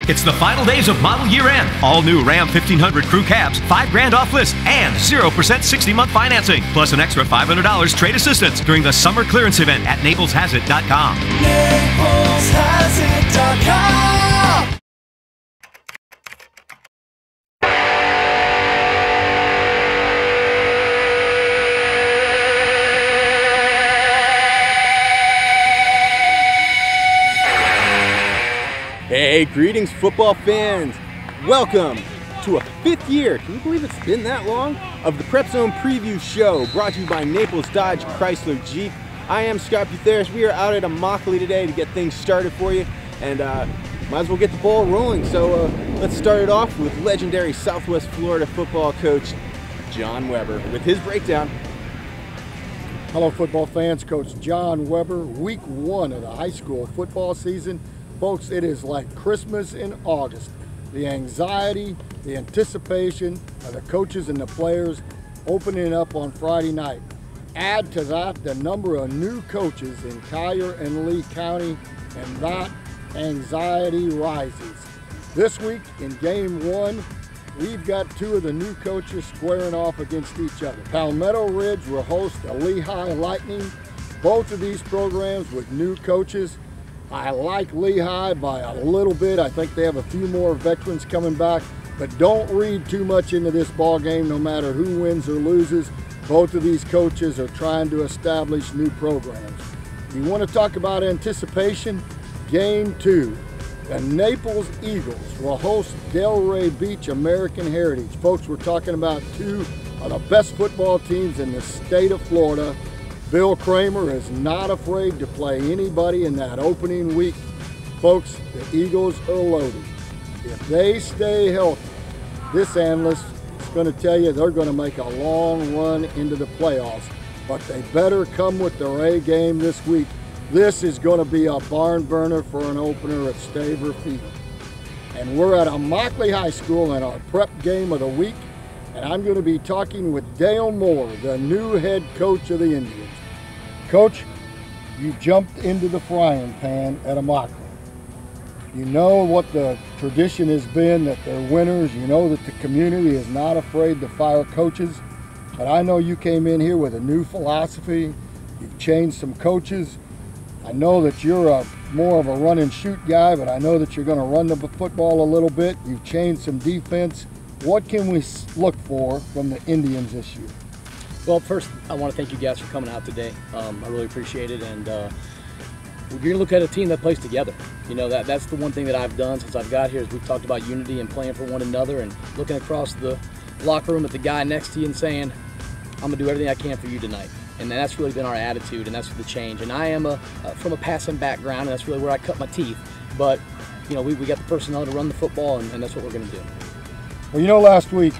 It's the final days of model year end. All new Ram 1500 crew cabs, $5 grand off list, and 0% 60-month financing, plus an extra $500 trade assistance during the summer clearance event at NaplesHasIt.com. NaplesHasIt.com. Hey, greetings football fans. Welcome to a 5th year, can you believe it's been that long, of the PrepZone Preview Show, brought to you by Naples Dodge Chrysler Jeep. I am Scott Butherus. We are out at Immokalee today to get things started for you, and might as well get the ball rolling. So let's start it off with legendary Southwest Florida football coach John Weber with his breakdown. Hello football fans, Coach John Weber. Week 1 of the high school football season. Folks, it is like Christmas in August. The anxiety, the anticipation of the coaches and the players opening up on Friday night. Add to that the number of new coaches in Collier and Lee County, and that anxiety rises. This week in game 1, we've got 2 of the new coaches squaring off against each other. Palmetto Ridge will host the Lehigh Lightning. Both of these programs with new coaches. I like Lehigh by a little bit. I think they have a few more veterans coming back, but don't read too much into this ball game no matter who wins or loses. Both of these coaches are trying to establish new programs. You want to talk about anticipation? Game 2. The Naples Eagles will host Delray Beach American Heritage. Folks, we're talking about 2 of the best football teams in the state of Florida. Bill Kramer is not afraid to play anybody in that opening week. Folks, the Eagles are loaded. If they stay healthy, this analyst is going to tell you they're going to make a long run into the playoffs, but they better come with their A game this week. This is going to be a barn burner for an opener at Staver Field. And we're at Immokalee High School in our prep game of the week, and I'm going to be talking with Dale Moore, the new head coach of the Indians. Coach, you jumped into the frying pan at Immokalee. You know what the tradition has been, that they're winners. You know that the community is not afraid to fire coaches. But I know you came in here with a new philosophy. You've changed some coaches. I know that you're more of a run and shoot guy, but I know that you're going to run the football a little bit. You've changed some defense. What can we look for from the Indians this year? Well, first, I want to thank you guys for coming out today. I really appreciate it, and you're going to look at a team that plays together. You know, that's the one thing that I've done since I've got here is we've talked about unity and playing for one another and looking across the locker room at the guy next to you and saying, I'm going to do everything I can for you tonight. And that's really been our attitude, and that's the change. And I am from a passing background, and that's really where I cut my teeth. But, you know, we got the personnel to run the football, and that's what we're going to do. Well, you know, last week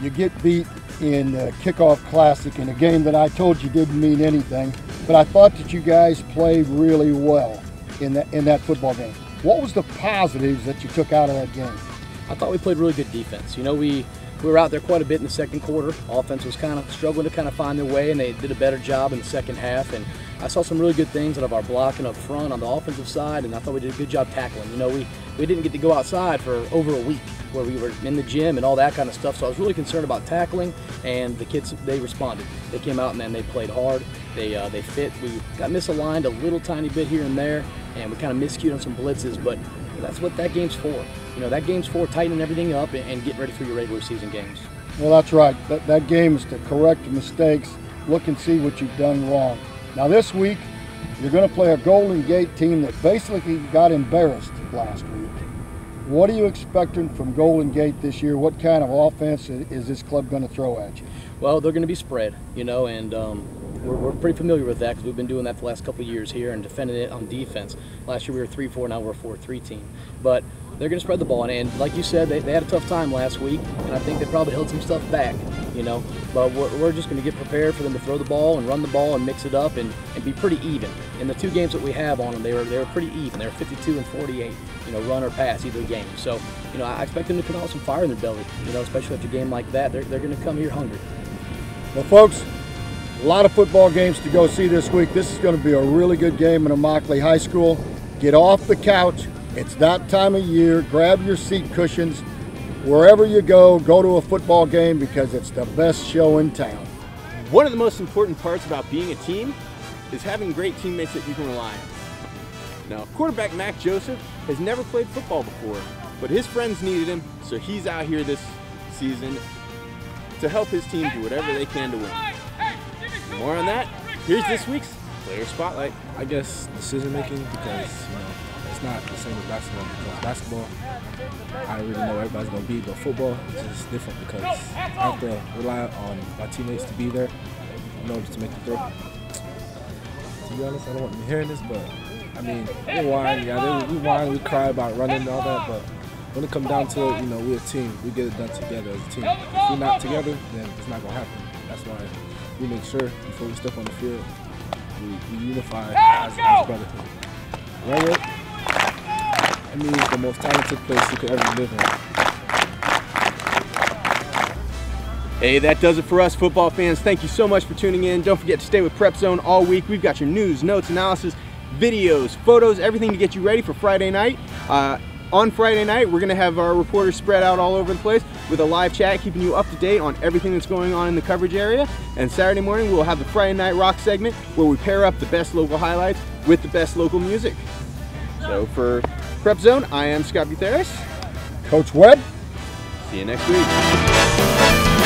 you get beat in the kickoff classic in a game that I told you didn't mean anything, but I thought that you guys played really well in that football game. What was the positives that you took out of that game? I thought we played really good defense. You know, we were out there quite a bit in the second quarter. Offense was kind of struggling to kind of find their way, and they did a better job in the second half. And I saw some really good things out of our blocking up front on the offensive side, and I thought we did a good job tackling. You know, we didn't get to go outside for over a week where we were in the gym and all that kind of stuff. So I was really concerned about tackling, and the kids, they responded. They came out and then they played hard. They fit. We got misaligned a little tiny bit here and there, and we kind of miscued on some blitzes, but that's what that game's for. You know, that game's for tightening everything up and getting ready for your regular season games. Well, that's right. That game is to correct mistakes, look and see what you've done wrong. Now this week, you're going to play a Golden Gate team that basically got embarrassed last week. What are you expecting from Golden Gate this year? What kind of offense is this club going to throw at you? Well, they're going to be spread, you know, and we're pretty familiar with that because we've been doing that the last couple of years here and defending it on defense. Last year we were 3-4, now we're a 4-3 team. But they're going to spread the ball, and like you said, they had a tough time last week, and I think they probably held some stuff back, you know. But we're just going to get prepared for them to throw the ball and run the ball and mix it up and be pretty even. In the 2 games that we have on them, they were pretty even. They were 52 and 48, you know, run or pass either game. So, you know, I expect them to come out with some fire in their belly, you know, especially after a game like that. They're going to come here hungry. Well, folks, a lot of football games to go see this week. This is going to be a really good game in Immokalee High School. Get off the couch, It's that time of year. Grab your seat cushions. Wherever you go to a football game because it's the best show in town. One of the most important parts about being a team is having great teammates that you can rely on. Now, quarterback Mac Joseph has never played football before, but his friends needed him, so he's out here this season to help his team do whatever they can to win. More on that, here's this week's Player Spotlight. I guess decision making, because it's not the same as basketball. Because basketball, I already know everybody's gonna be, but football is just different because I have to rely on my teammates to be there in order to make the throw. To be honest, I don't want them hearing this, but I mean, they whine, we whine, we cry about running and all that, but when it comes down to it, we're a team. We get it done together as a team. If we're not together, then it's not gonna happen. That's why we make sure before we step on the field, we unify as brotherhood. Right? It means the most talented place you could ever live in. Hey, that does it for us, football fans. Thank you so much for tuning in. Don't forget to stay with PrepZone all week. We've got your news, notes, analysis, videos, photos, everything to get you ready for Friday night. On Friday night, we're going to have our reporters spread out all over the place with a live chat, keeping you up to date on everything that's going on in the coverage area. And Saturday morning, we'll have the Friday Night Rock segment where we pair up the best local highlights with the best local music. So for PrepZone, I am Scott Butherus. Coach Webb. See you next week.